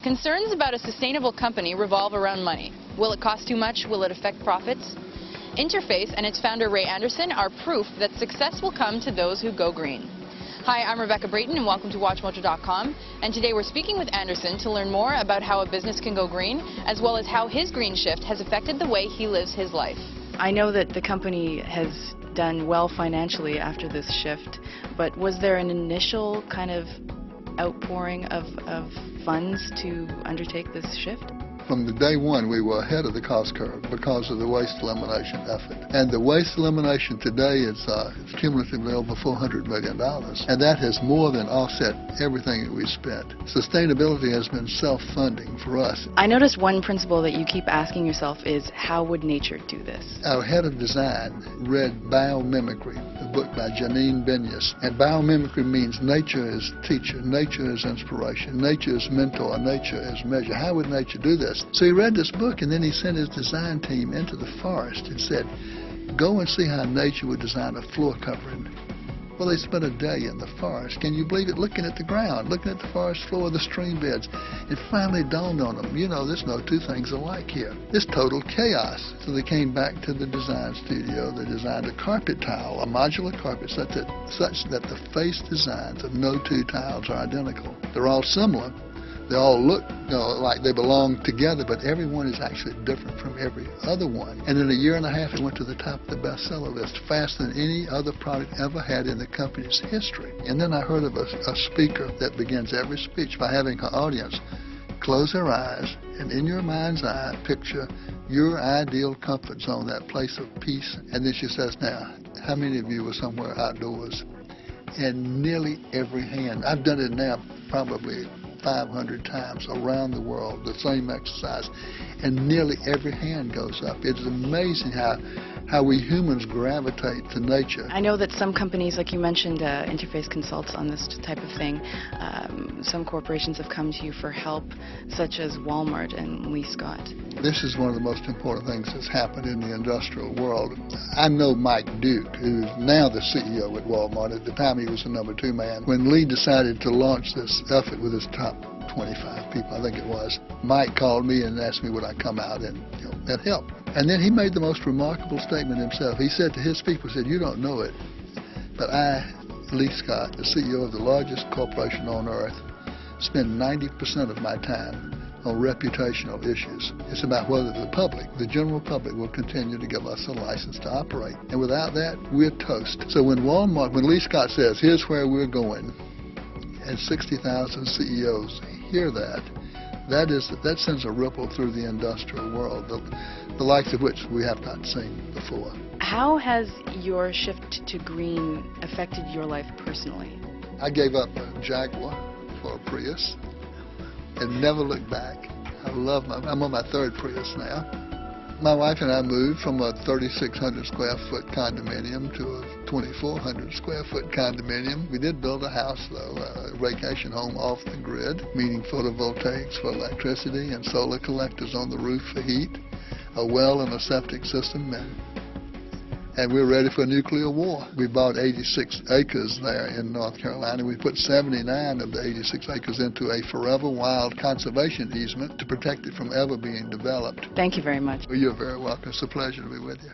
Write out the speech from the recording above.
Concerns about a sustainable company revolve around money. Will it cost too much? Will it affect profits? Interface and its founder Ray Anderson are proof that success will come to those who go green. Hi, I'm Rebecca Brayton and welcome to WatchMojo.com, and today we're speaking with Anderson to learn more about how a business can go green, as well as how his green shift has affected the way he lives his life. I know that the company has done well financially after this shift, but was there an initial kind of outpouring of funds to undertake this shift? From the day one, we were ahead of the cost curve because of the waste elimination effort. And the waste elimination today is cumulatively over $400 million. And that has more than offset everything that we spent. Sustainability has been self-funding for us. I noticed one principle that you keep asking yourself is, how would nature do this? Our head of design read Biomimicry, the book by Janine Benyus. And biomimicry means nature is teacher, nature is inspiration, nature is mentor, nature is measure. How would nature do this? So he read this book, and then he sent his design team into the forest and said, go and see how nature would design a floor covering. Well, they spent a day in the forest. Can you believe it? Looking at the ground, looking at the forest floor, the stream beds. It finally dawned on them, you know, there's no two things alike here. It's total chaos. So they came back to the design studio. They designed a carpet tile, a modular carpet, such that the face designs of no two tiles are identical. They're all similar. They all look, like they belong together, but every one is actually different from every other one. And in a year and a half, it went to the top of the bestseller list, faster than any other product ever had in the company's history. And then I heard of a speaker that begins every speech by having her audience close their eyes and in your mind's eye picture your ideal comfort zone, that place of peace. And then she says, now, how many of you were somewhere outdoors? And nearly every hand. I've done it now probably 500 times around the world, the same exercise, and nearly every hand goes up. It's amazing how we humans gravitate to nature. I know that some companies, like you mentioned, Interface consults on this type of thing. Some corporations have come to you for help, such as Walmart and Lee Scott. This is one of the most important things that's happened in the industrial world. I know Mike Duke, who's now the CEO at Walmart. At the time, he was the number 2 man. When Lee decided to launch this effort with his top 25 people, I think it was, Mike called me and asked me would I come out and help. And then he made the most remarkable statement himself. He said to his people, he said, you don't know it, but I, Lee Scott, the CEO of the largest corporation on earth, spend 90% of my time on reputational issues. It's about whether the public, the general public, will continue to give us a license to operate. And without that, we're toast. So when Lee Scott says, here's where we're going, and 60,000 CEOs hear that, that sends a ripple through the industrial world, the likes of which we have not seen before. How has your shift to green affected your life personally? I gave up a Jaguar for a Prius and never looked back. I'm on my 3rd Prius now. My wife and I moved from a 3,600 square foot condominium to a 2,400 square foot condominium. We did build a house, though, a vacation home off the grid, meaning photovoltaics for electricity and solar collectors on the roof for heat, a well and a septic system, and we're ready for a nuclear war. We bought 86 acres there in North Carolina. We put 79 of the 86 acres into a forever wild conservation easement to protect it from ever being developed. Thank you very much. Well, you're very welcome. It's a pleasure to be with you.